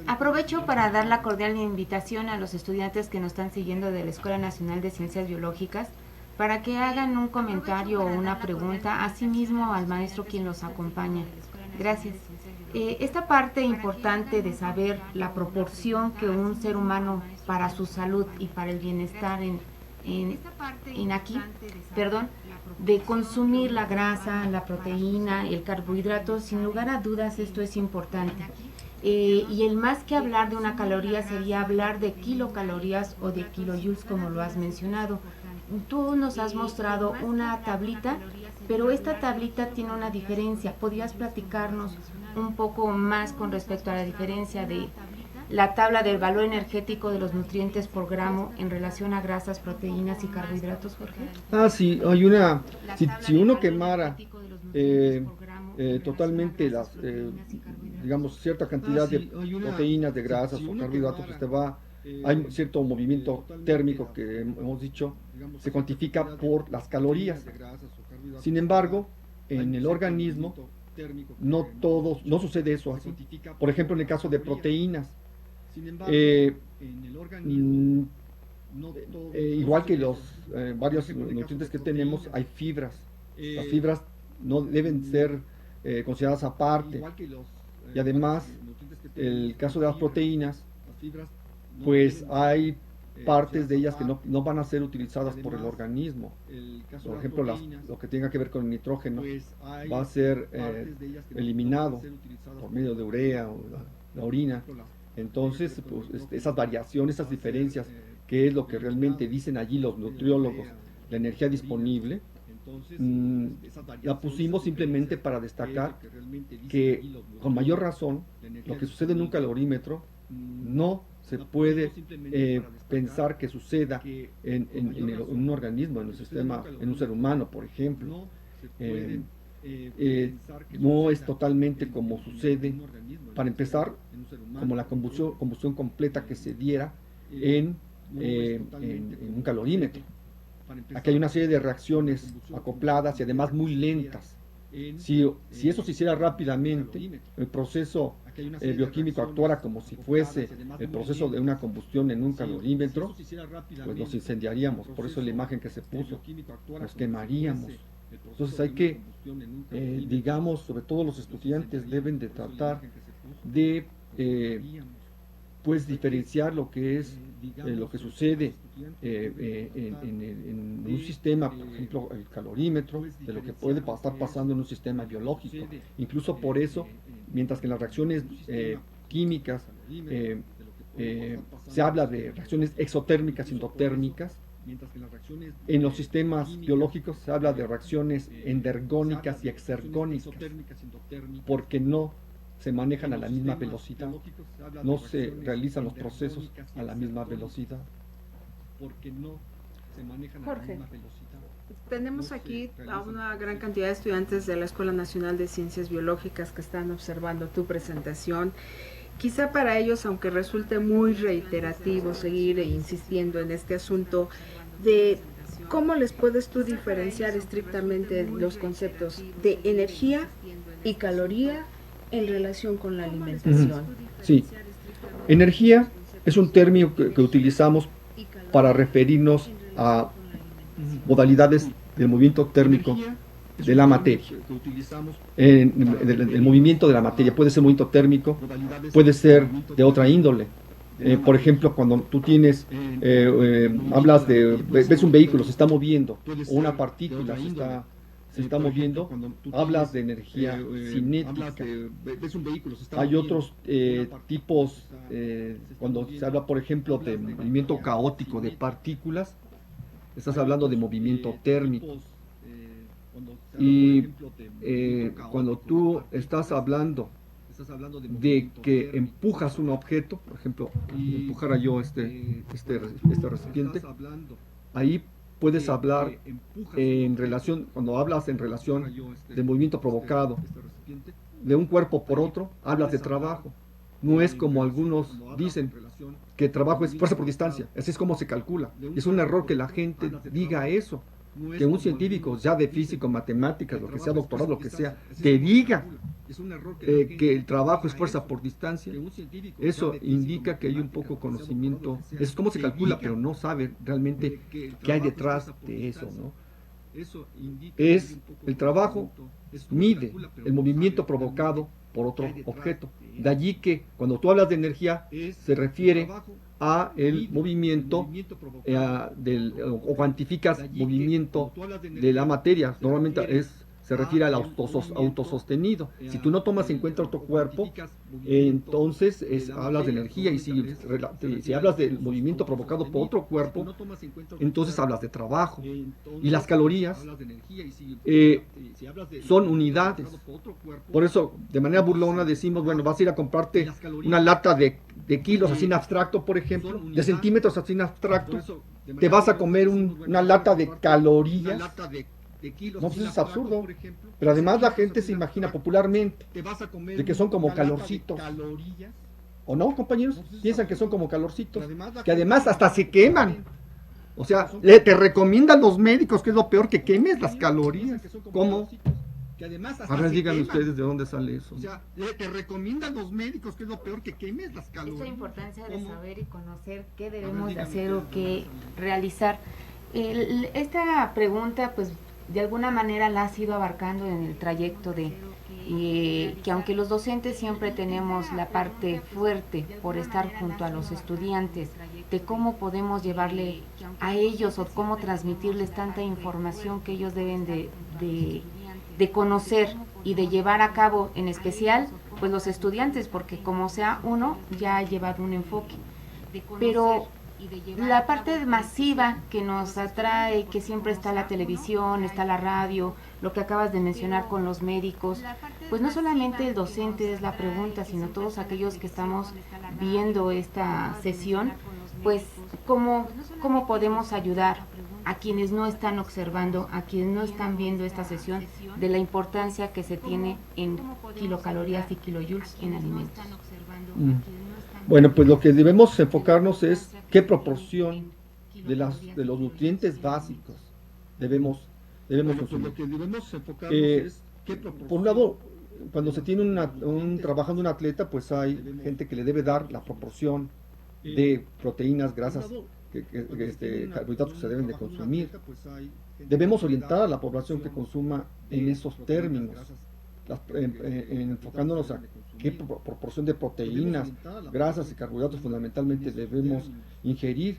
Aprovecho para dar la cordial invitación a los estudiantes que nos están siguiendo de la Escuela Nacional de Ciencias Biológicas para que hagan un comentario o una pregunta, asimismo al maestro quien los acompaña. Gracias. Esta parte importante de saber la proporción que un ser humano para su salud y para el bienestar de consumir la grasa, la proteína, el carbohidrato, sin lugar a dudas esto es importante. Y el más que hablar de una caloría sería hablar de kilocalorías o de kilojoules, como lo has mencionado. Tú nos has mostrado una tablita, pero esta tablita tiene una diferencia. ¿Podrías platicarnos un poco más con respecto a la diferencia de la tabla del valor energético de los nutrientes por gramo en relación a grasas, proteínas y carbohidratos, Jorge? Sí, hay una. Si uno quemara totalmente digamos, cierta cantidad de proteínas, de grasas o carbohidratos, pues hay cierto movimiento térmico que hemos dicho, se cuantifica por las calorías. Sin embargo, en el organismo no sucede eso así. Por ejemplo, en el caso de proteínas, igual que los varios nutrientes que tenemos, hay fibras. Las fibras no deben ser consideradas aparte. Y además, el caso de las proteínas, pues hay partes de ellas que no van a ser utilizadas por el organismo. Por ejemplo, lo que tenga que ver con el nitrógeno va a ser eliminado por medio de urea o la orina. Entonces, pues, esas variaciones, esas diferencias, que es lo que realmente dicen allí los nutriólogos, la energía disponible, la pusimos simplemente para destacar que, con mayor razón, lo que sucede en un calorímetro no se puede pensar que suceda en un organismo, en un sistema, en un ser humano, por ejemplo. No es totalmente como sucede, para empezar, como la combustión completa que se diera en en un calorímetro. Aquí hay una serie de reacciones acopladas y además muy lentas. Si eso se hiciera rápidamente, el proceso bioquímico actuara como si fuese el proceso de una combustión en un calorímetro, pues nos incendiaríamos. Por eso la imagen que se puso, nos quemaríamos. Entonces hay que, digamos, sobre todo los estudiantes deben de tratar de pues diferenciar lo que es lo que sucede en un sistema, por ejemplo el calorímetro, de lo que puede estar pasando en un sistema biológico. Incluso por eso, mientras que en las reacciones químicas se habla de reacciones exotérmicas y endotérmicas, en los sistemas biológicos se habla de reacciones endergónicas y exergónicas, porque no se manejan a la misma velocidad, no se realizan los procesos a la misma velocidad. Jorge, tenemos aquí a una gran cantidad de estudiantes de la Escuela Nacional de Ciencias Biológicas que están observando tu presentación. Quizá para ellos, aunque resulte muy reiterativo seguir insistiendo en este asunto de cómo les puedes tú diferenciar estrictamente los conceptos de energía y caloría en relación con la alimentación. Sí, energía es un término que utilizamos para referirnos a modalidades del movimiento térmico de la materia. El movimiento de la materia puede ser movimiento térmico, puede ser de otra índole. Por ejemplo, cuando tú tienes, hablas ves un vehículo, se está moviendo, o una partícula se está moviendo, hablas de energía cinética. Hay otros tipos, cuando se habla, por ejemplo, de movimiento caótico de partículas, estás hablando de movimiento térmico. Y cuando tú estás hablando de que empujas un objeto, por ejemplo, empujara yo este recipiente, ahí puedes hablar en relación, cuando hablas en relación de movimiento provocado de un cuerpo por otro, hablas de trabajo. No es como algunos dicen, que trabajo es fuerza por distancia. Así es como se calcula. Es un error que la gente diga eso. Que un científico, ya de físico, matemáticas, lo que sea, doctorado, lo que sea, te diga que el trabajo es fuerza por distancia. Eso indica que hay un poco conocimiento. Es como se calcula, pero no sabe realmente qué hay detrás de eso, ¿no? Es el trabajo, mide el movimiento provocado por otro objeto. De allí que cuando tú hablas de energía, se refiere a el movimiento o cuantificas movimiento de la materia. Normalmente se refiere al autosostenido. Si tú no tomas en cuenta otro cuerpo, entonces hablas de energía, y si hablas del movimiento provocado por otro cuerpo, entonces hablas de trabajo. Y las calorías son unidades. Por eso, de manera burlona decimos, bueno, vas a ir a comprarte una lata de kilos así en abstracto, por ejemplo, de centímetros así en abstracto, te vas a comer una lata de calorías. No, pues eso es absurdo. Pero además la gente se imagina popularmente de que son como calorcitos. ¿O no, compañeros? Piensan que son como calorcitos, que además hasta se queman. O sea, te recomiendan los médicos que es lo peor, que quemes las calorías. ¿Cómo? Ahora díganme ustedes de dónde sale eso. O sea, te recomiendan los médicos que es lo peor, que quemes las calorías. Esta importancia de saber y conocer qué debemos de hacer o qué realizar. Esta pregunta, pues, de alguna manera la has ido abarcando en el trayecto de que aunque los docentes siempre tenemos la parte fuerte por estar junto a los estudiantes, de cómo podemos llevarle a ellos o cómo transmitirles tanta información que ellos deben de conocer y de llevar a cabo, en especial pues los estudiantes, porque como sea uno ya ha llevado un enfoque, pero la parte masiva que nos atrae, que siempre está la televisión, está la radio, lo que acabas de mencionar con los médicos, pues no solamente el docente es la pregunta, sino todos aquellos que estamos viendo esta sesión, pues cómo podemos ayudar a quienes no están observando, a quienes no están viendo esta sesión, de la importancia que se tiene en kilocalorías y kilojoules en alimentos. Bueno, pues lo que debemos enfocarnos es qué proporción de los nutrientes básicos debemos consumir. Lo que debemos enfocarnos es qué proporción. Por un lado, cuando se tiene trabajando un atleta, pues hay gente que le debe dar la proporción de proteínas, grasas, carbohidratos que se deben de consumir. Debemos orientar a la población que consuma en esos términos, enfocándonos a qué proporción de proteínas, grasas y carbohidratos fundamentalmente debemos ingerir.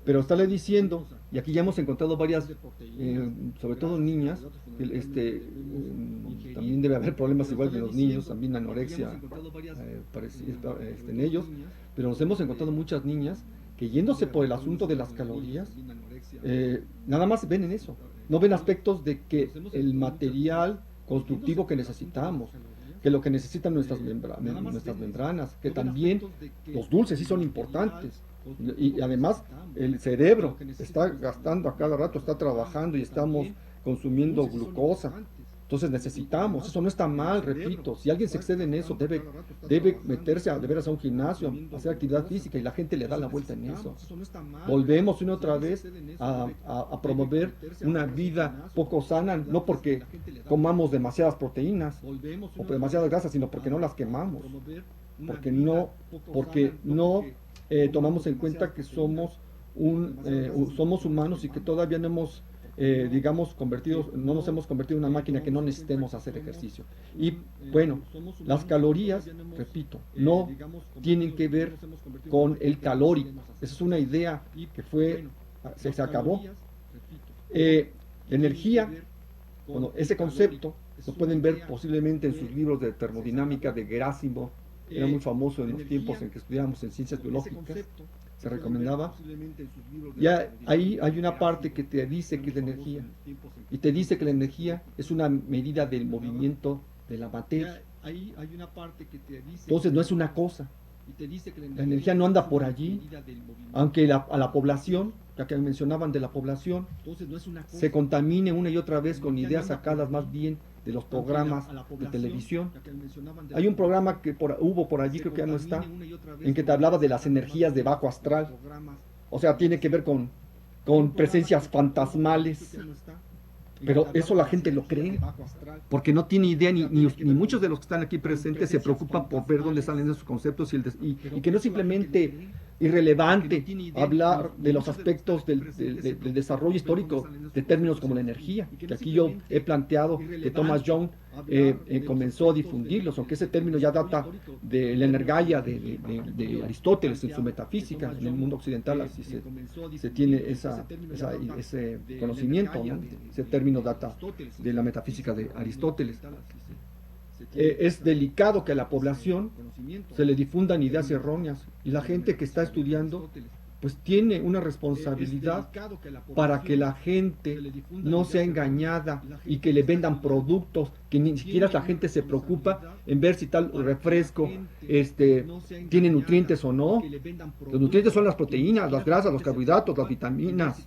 Pero estarle diciendo, y aquí ya hemos encontrado varias, sobre todo niñas, también debe haber problemas igual que en los niños, también anorexia en ellos, pero nos hemos encontrado muchas niñas que yéndose por el asunto de las calorías, nada más ven en eso, no ven aspectos de que el material constructivo que necesitamos, que lo que necesitan nuestras membranas, que también los dulces sí son importantes. Y además el cerebro está gastando a cada rato, está trabajando y estamos consumiendo glucosa. Entonces necesitamos, eso no está mal, repito, si alguien se excede en eso, debe meterse de veras a un gimnasio, hacer actividad física y la gente le da la vuelta en eso. Volvemos una otra vez a promover una vida poco sana, no porque comamos demasiadas proteínas o demasiadas grasas, sino porque no las quemamos, porque no tomamos en cuenta que somos humanos y que todavía no hemos no nos hemos convertido en una máquina que no necesitemos hacer ejercicio. Y bueno, las calorías, repito, no tienen que ver con el calórico. Esa es una idea que se acabó. Energía, bueno, ese concepto lo pueden ver posiblemente en sus libros de termodinámica de Gerasimov. Era muy famoso en los tiempos en que estudiábamos en ciencias biológicas, se recomendaba. Ya ahí hay una parte que te dice que es la energía, y te dice que la energía es una medida del movimiento de la materia. Entonces no es una cosa. La energía no anda por allí, aunque a la población, ya que mencionaban de la población, se contamine una y otra vez con ideas sacadas más bien de los programas de televisión. Hay un programa que hubo por allí, creo que ya no está, en que te hablaba de las energías de bajo astral. O sea, tiene que ver con presencias fantasmales. Pero eso la gente lo cree, porque no tiene idea, ni muchos de los que están aquí presentes se preocupan por ver dónde salen esos conceptos y que no es simplemente irrelevante hablar de los aspectos del desarrollo histórico de términos como la energía, que aquí yo he planteado que Thomas Young comenzó a difundirlos, aunque ese término ya data de la energía de Aristóteles en su metafísica. En el mundo occidental así se tiene ese conocimiento, ¿no? Ese término data de la metafísica de Aristóteles. Es delicado que a la población se le difundan ideas erróneas, y la gente que está estudiando pues tiene una responsabilidad para que la gente no sea engañada y que le vendan productos que ni siquiera la gente se preocupa en ver si tal refresco tiene nutrientes o no. Los nutrientes son las proteínas, las grasas, los carbohidratos, las vitaminas,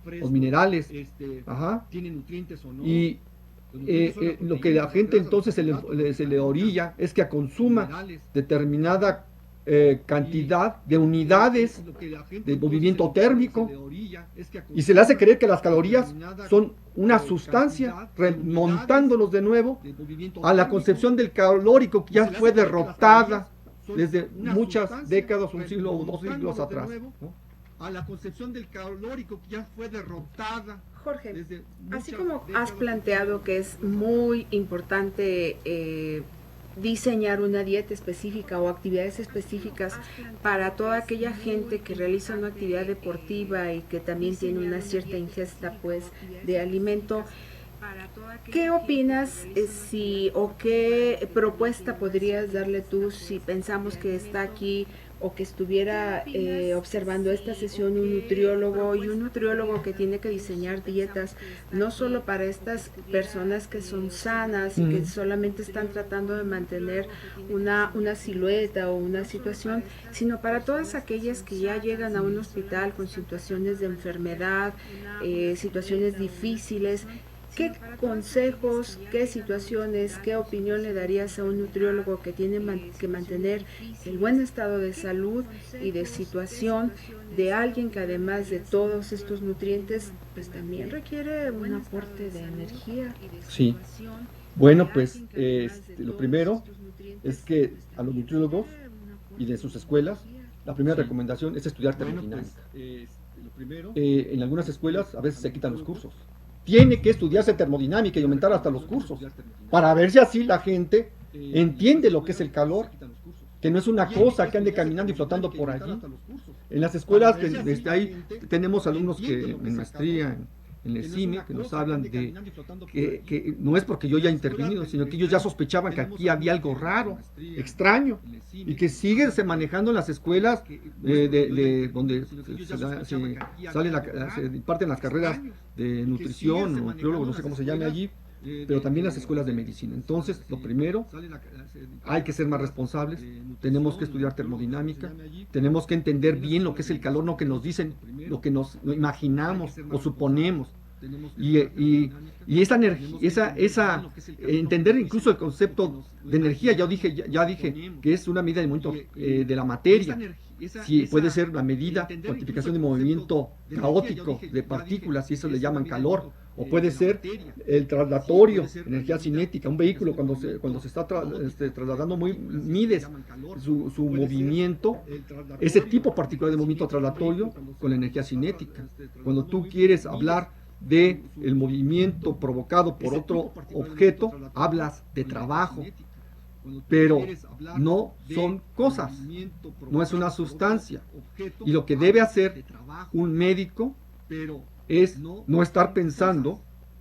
los minerales. Ajá. Y lo que la gente entonces se le orilla es que consuma determinada cantidad de unidades de movimiento térmico, y se le hace creer que las calorías son una sustancia, remontándonos de nuevo a la concepción del calórico que ya fue derrotada desde muchas décadas, un siglo o 2 siglos atrás, ¿no? A la concepción del calórico que ya fue derrotada. Jorge, así como has planteado que es muy importante diseñar una dieta específica o actividades específicas para toda aquella gente que realiza una actividad deportiva y que también tiene una cierta ingesta pues de alimento, ¿qué opinas o qué propuesta podrías darle tú si pensamos que está aquí o que estuviera observando esta sesión un nutriólogo que tiene que diseñar dietas no solo para estas personas que son sanas y que solamente están tratando de mantener una silueta o una situación, sino para todas aquellas que ya llegan a un hospital con situaciones de enfermedad, situaciones difíciles, ¿Qué consejos, qué situaciones, qué opinión le darías a un nutriólogo que tiene que mantener el buen estado de salud y de situación de alguien que además de todos estos nutrientes, pues también requiere un aporte de energía? Sí. Bueno, pues lo primero es que a los nutriólogos y de sus escuelas, la primera recomendación es estudiar termodinámica. En algunas escuelas a veces se quitan los cursos. Tiene que estudiarse termodinámica y aumentar hasta los cursos, para ver si así la gente entiende lo que es el calor, que no es una cosa que ande caminando y flotando por allí. En las escuelas, desde ahí tenemos alumnos que en maestría, en el CIME, que nos hablan de que no es porque yo ya he intervenido, sino que ellos ya sospechaban que aquí había algo raro, extraño, y que sigue se manejando en las escuelas donde se imparten las carreras de nutrición o nutriólogo, no sé cómo se llame allí, pero también las escuelas de medicina. Entonces, lo primero, hay que ser más responsables, tenemos que estudiar termodinámica, tenemos que entender bien lo que es el calor, no que nos dicen lo que nos imaginamos o suponemos. Y esa energía, entender incluso el concepto de energía, ya dije que es una medida de movimiento de la materia. Sí, puede ser la medida, cuantificación de movimiento caótico de partículas, y eso le llaman calor. O puede ser el traslatorio, energía cinética. Un vehículo cuando se está trasladando, mides su movimiento, ese tipo particular de movimiento traslatorio con la energía cinética. Cuando tú quieres hablar de el movimiento provocado por otro objeto, hablas de trabajo. Pero no son cosas, no es una sustancia. Y lo que debe hacer un médico es no estar pensando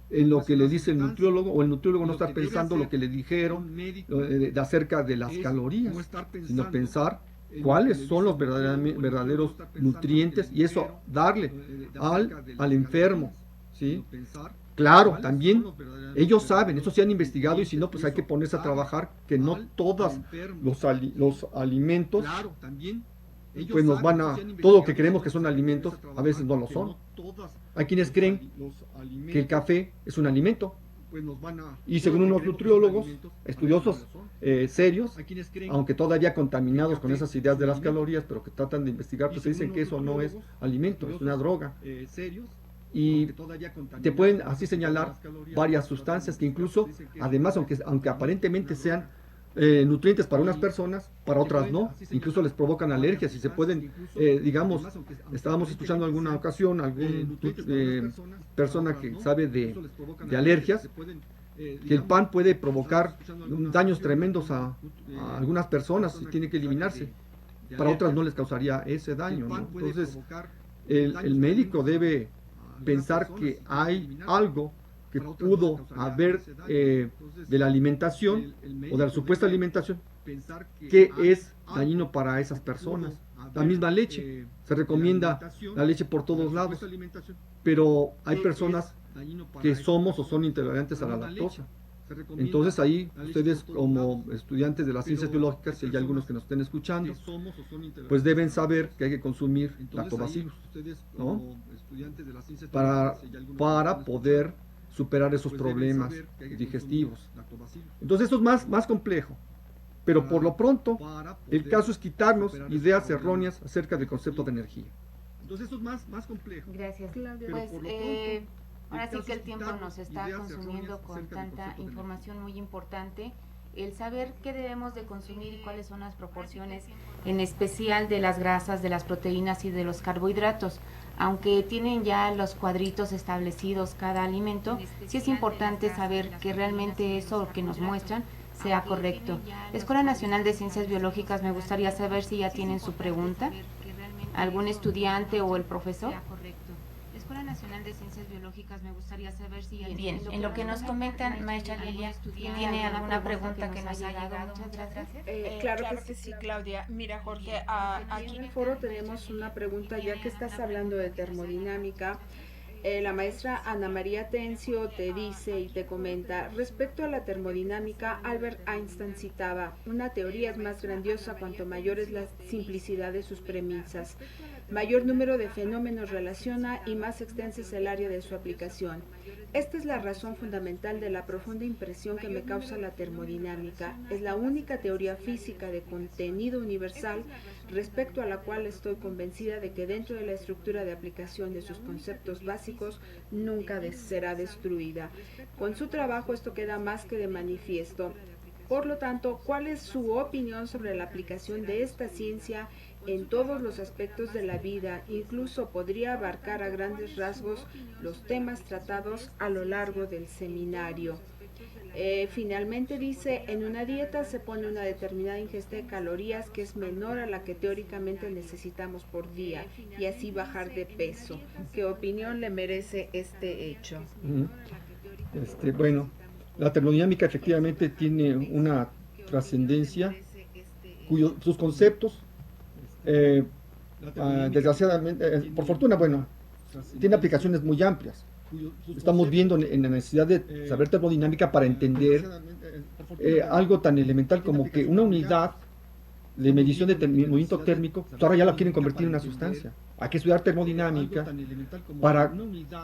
en lo que le dice el nutriólogo, o el nutriólogo no estar pensando lo que le dijeron acerca de las calorías, sino pensar cuáles son los verdaderos nutrientes, y eso darle al enfermo, ¿sí? Claro, también ellos saben, eso se han investigado, y si no, pues hay que ponerse a trabajar, que no todos los alimentos, pues nos van a, todo lo que creemos que son alimentos, a veces no lo son. Hay quienes creen que el café es un alimento, y según unos nutriólogos, estudiosos serios, aunque todavía contaminados con esas ideas de las calorías, pero que tratan de investigar, pues se dicen que eso no es alimento, es una droga. Y te pueden así señalar varias sustancias que incluso, además, aunque aparentemente sean nutrientes para unas personas, para otras no, incluso les provocan alergias, y se pueden, digamos, estábamos escuchando en alguna ocasión algún persona que sabe de alergias, que el pan puede provocar daños tremendos a algunas personas y tiene que eliminarse, para otras no les causaría ese daño, ¿no? Entonces el médico debe pensar que hay algo que pudo haber de la alimentación o de la supuesta alimentación que es dañino para esas personas. La misma leche, se recomienda la leche por todos lados, pero hay personas que somos o son intolerantes a la lactosa. Entonces ahí ustedes, como estudiantes de las ciencias biológicas, si hay algunos que nos estén escuchando, pues deben saber que hay que consumir lactobacillus, ¿no? Para poder superar esos problemas digestivos. Entonces esto es más complejo, pero por lo pronto el caso es quitarnos ideas erróneas acerca del concepto de energía. Entonces esto es más complejo. Gracias. Pues ahora sí que el tiempo nos está consumiendo con tanta información muy importante. El saber qué debemos de consumir y cuáles son las proporciones, en especial de las grasas, de las proteínas y de los carbohidratos. Aunque tienen ya los cuadritos establecidos cada alimento, sí es importante saber que realmente eso que nos muestran sea correcto. Escuela Nacional de Ciencias Biológicas, me gustaría saber si ya tienen su pregunta, algún estudiante o el profesor. Escuela Nacional de Ciencias Biológicas, me gustaría saber si... Bien, en lo que nos comentan, maestra Lilia, ¿tiene alguna pregunta que nos ha llegado? Muchas gracias. Claro que sí, Claudia. Mira, Jorge, aquí en el foro tenemos una pregunta, ya que estás hablando de termodinámica. La maestra Ana María Tencio te dice y te comenta: respecto a la termodinámica, Albert Einstein citaba: una teoría es más grandiosa cuanto mayor es la simplicidad de sus premisas, mayor número de fenómenos relaciona y más extensa es el área de su aplicación. Esta es la razón fundamental de la profunda impresión que me causa la termodinámica. Es la única teoría física de contenido universal respecto a la cual estoy convencida de que dentro de la estructura de aplicación de sus conceptos básicos nunca será destruida. Con su trabajo esto queda más que de manifiesto. Por lo tanto, ¿cuál es su opinión sobre la aplicación de esta ciencia en todos los aspectos de la vida? Incluso podría abarcar a grandes rasgos los temas tratados a lo largo del seminario. Finalmente dice, en una dieta se pone una determinada ingesta de calorías que es menor a la que teóricamente necesitamos por día y así bajar de peso. ¿Qué opinión le merece este hecho? Bueno, la termodinámica efectivamente tiene una trascendencia sus conceptos, desgraciadamente, por fortuna, bueno, tiene aplicaciones muy amplias. Estamos viendo en la necesidad de saber termodinámica para entender algo tan elemental como que una unidad de medición de movimiento térmico, pues ahora ya la quieren convertir en una sustancia. Hay que estudiar termodinámica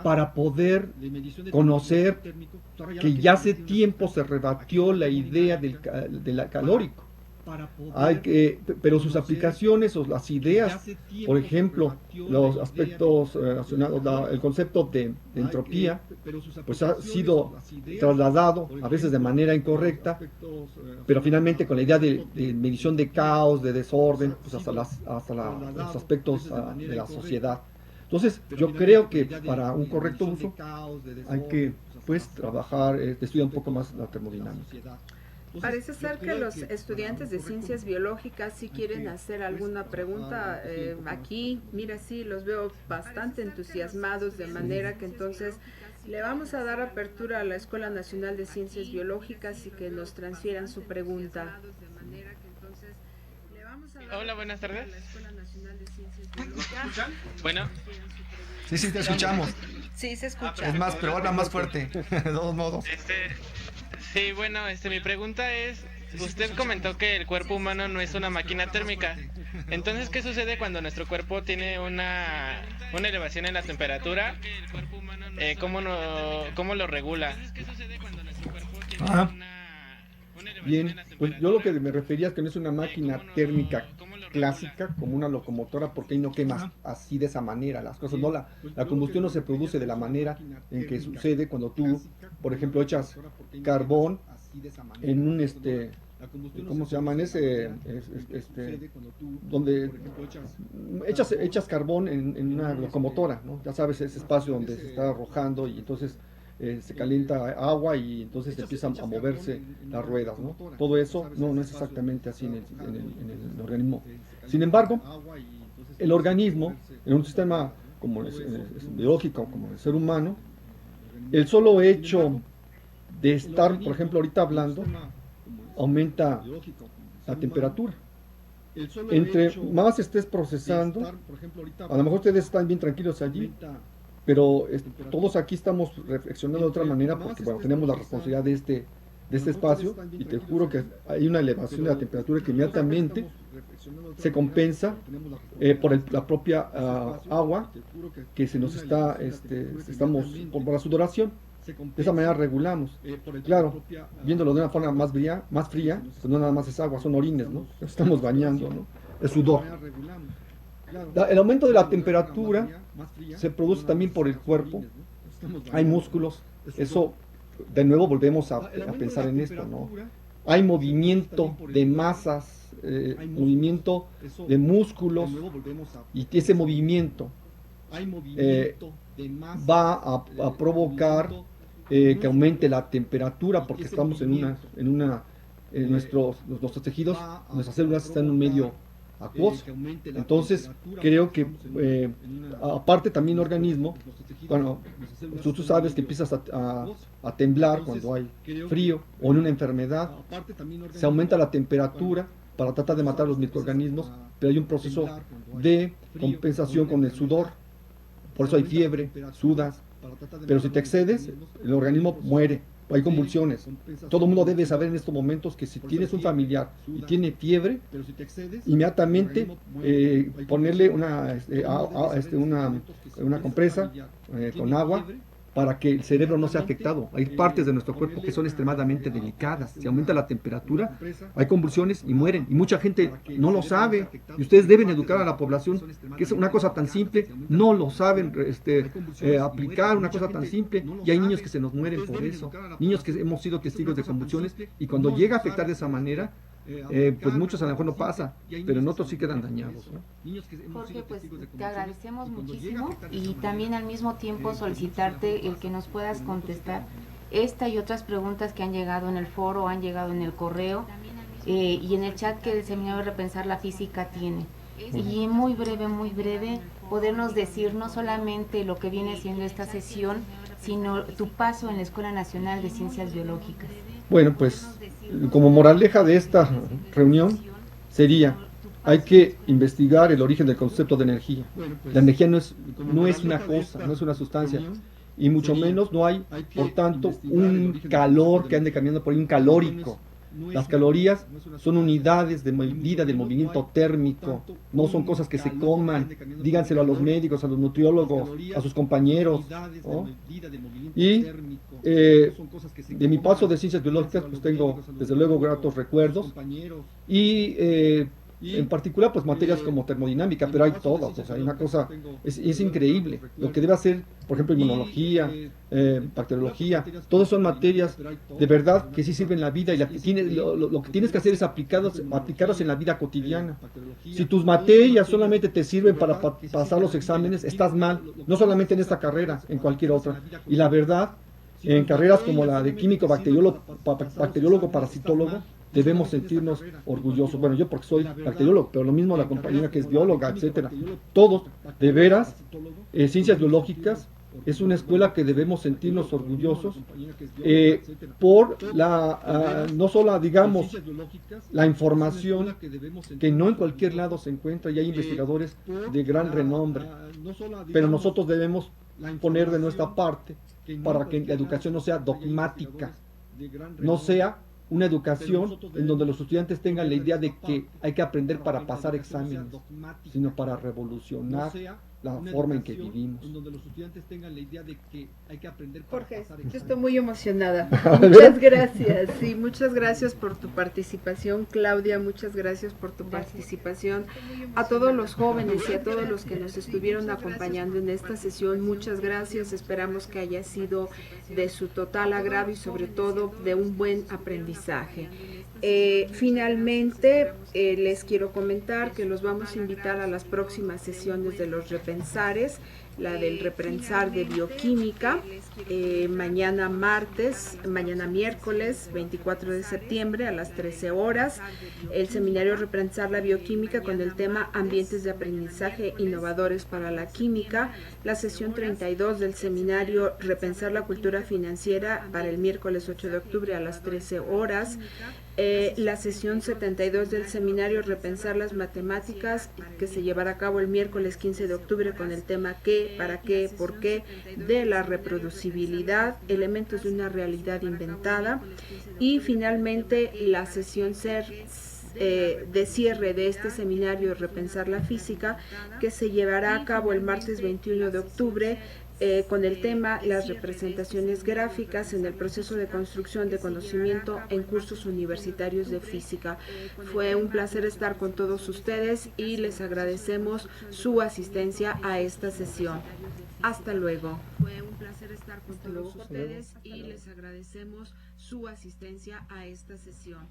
para poder conocer que ya hace tiempo se rebatió la idea del calórico. Pero sus aplicaciones o las ideas, por ejemplo, los aspectos relacionados, el concepto de entropía, pues ha sido trasladado a veces de manera incorrecta, pero finalmente con la idea de medición de caos, de desorden, pues hasta los aspectos de la sociedad. Entonces, yo creo que para un correcto uso hay que pues trabajar, estudiar un poco más la termodinámica. Parece ser que los estudiantes de ciencias biológicas sí quieren hacer alguna pregunta aquí. Mira, sí, los veo bastante entusiasmados, de manera que entonces le vamos a dar apertura a la Escuela Nacional de Ciencias Biológicas y que nos transfieran su pregunta. Hola, buenas tardes. ¿Escuchan? Bueno. Sí, te escuchamos. Sí, se escucha. Es más, pero habla más fuerte, de todos modos. Sí, bueno, mi pregunta es, usted comentó que el cuerpo humano no es una máquina térmica. Entonces, ¿qué sucede cuando nuestro cuerpo tiene una elevación en la temperatura? ¿Cómo lo regula? Bien, pues yo lo que me refería es que no es una máquina térmica clásica como una locomotora, porque ahí no quemas así de esa manera las cosas. No, la combustión no se produce de la manera en que sucede cuando tú, por ejemplo, echas carbón en un ¿cómo se llama? En ese donde echas carbón en una locomotora, ¿no? Ya sabes, ese espacio donde se está arrojando y entonces se calienta agua y entonces empiezan a moverse las ruedas, ¿no? Todo eso no es exactamente así en el organismo. Sin embargo, el organismo, en un sistema como el biológico, como el ser humano, el solo hecho de estar, por ejemplo, ahorita hablando, aumenta la temperatura. Entre más estés procesando, a lo mejor ustedes están bien tranquilos allí, pero todos aquí estamos reflexionando de otra manera porque bueno, tenemos la responsabilidad de este espacio y te juro que hay una elevación de la temperatura que inmediatamente se compensa por la propia agua que se nos estamos por la sudoración. De esa manera regulamos. Claro, viéndolo de una forma más fría, pues no nada más es agua, son orines, ¿no? Estamos bañando, ¿no? Es sudor. El aumento de la temperatura se produce también por el cuerpo. Hay músculos. Eso, de nuevo, volvemos a pensar en esto, ¿no? Hay movimiento de masas, movimiento de músculos, y ese movimiento va a provocar que aumente la temperatura porque estamos nuestros tejidos, nuestras células están en un medio acuoso. Entonces creo que aparte también el organismo, bueno, tú sabes que empiezas a temblar cuando hay frío o en una enfermedad, se aumenta la temperatura para tratar de matar los microorganismos, pero hay un proceso de compensación con el sudor, por eso hay fiebre, sudas, pero si te excedes, el organismo muere, hay convulsiones. Todo el mundo debe saber en estos momentos que si tienes un familiar y tiene fiebre, inmediatamente ponerle una compresa con agua para que el cerebro no sea afectado. Hay partes de nuestro cuerpo que son extremadamente delicadas. Si aumenta la temperatura, hay convulsiones y mueren. Y mucha gente no lo sabe. Y ustedes deben educar a la población, que es una cosa tan simple, no lo saben aplicar, una cosa tan simple. Y hay niños que se nos mueren por eso. Niños que hemos sido testigos de convulsiones. Y cuando llega a afectar de esa manera, pues muchos a lo mejor no pasa, pero en otros sí quedan dañados, ¿no? Jorge, pues te agradecemos muchísimo y también al mismo tiempo solicitarte el que nos puedas contestar esta y otras preguntas que han llegado en el foro, han llegado en el correo y en el chat que el Seminario de Repensar la Física tiene. Y muy breve, podernos decir no solamente lo que viene siendo esta sesión, sino tu paso en la Escuela Nacional de Ciencias Biológicas. Bueno, pues como moraleja de esta reunión sería, hay que investigar el origen del concepto de energía. La energía no es una cosa, no es una sustancia, y mucho menos no hay, por tanto, un calor que ande caminando por ahí, un calórico. Las calorías son unidades de medida del movimiento térmico, no son cosas que se coman. Díganselo a los médicos, a los nutriólogos, a sus compañeros, ¿no? Y de mi paso de ciencias biológicas, pues tengo desde luego gratos recuerdos, y en particular pues materias como termodinámica, pero hay todas, o sea, hay una cosa, es increíble lo que debe hacer, por ejemplo, inmunología, bacteriología, todas son materias de verdad que sí sirven en la vida, y lo que tienes que hacer es aplicarlas en la vida cotidiana. Si tus materias solamente te sirven para pasar los exámenes, estás mal, no solamente en esta carrera, en cualquier otra. Y la verdad, en carreras como la de químico, bacteriólogo, parasitólogo, debemos sentirnos orgullosos. Bueno, yo porque soy bacteriólogo, pero lo mismo la compañera que es bióloga, etcétera. Todos, de veras, ciencias biológicas es una escuela que debemos sentirnos orgullosos por no solo, digamos, la información que no en cualquier lado se encuentra, y hay investigadores de gran renombre, pero nosotros debemos poner de nuestra parte para que la educación no sea dogmática, no sea una educación en donde los estudiantes tengan la idea de que hay que aprender para pasar exámenes, sino para revolucionar la forma en que vivimos. Jorge, yo estoy muy emocionada. Muchas gracias. Sí, muchas gracias por tu participación, Claudia. Muchas gracias por tu participación. A todos los jóvenes y a todos los que nos estuvieron acompañando en esta sesión, muchas gracias. Esperamos que haya sido de su total agrado y sobre todo de un buen aprendizaje. Finalmente, les quiero comentar que los vamos a invitar a las próximas sesiones de los repensares, la del repensar de bioquímica, mañana miércoles 24 de septiembre a las 13 horas, el seminario Repensar la Bioquímica con el tema Ambientes de Aprendizaje Innovadores para la Química, la sesión 32 del seminario Repensar la Cultura Financiera para el miércoles 8 de octubre a las 13 horas, la sesión 72 del seminario Repensar las Matemáticas, que se llevará a cabo el miércoles 15 de octubre con el tema ¿qué?, ¿para qué?, ¿por qué?, de la reproducibilidad, elementos de una realidad inventada, y finalmente la sesión de cierre de este seminario Repensar la Física, que se llevará a cabo el martes 21 de octubre, con el tema las representaciones gráficas en el proceso de construcción de conocimiento en cursos universitarios de física. Fue un placer estar con todos ustedes y les agradecemos su asistencia a esta sesión. Hasta luego. Fue un placer estar con todos ustedes y les agradecemos su asistencia a esta sesión.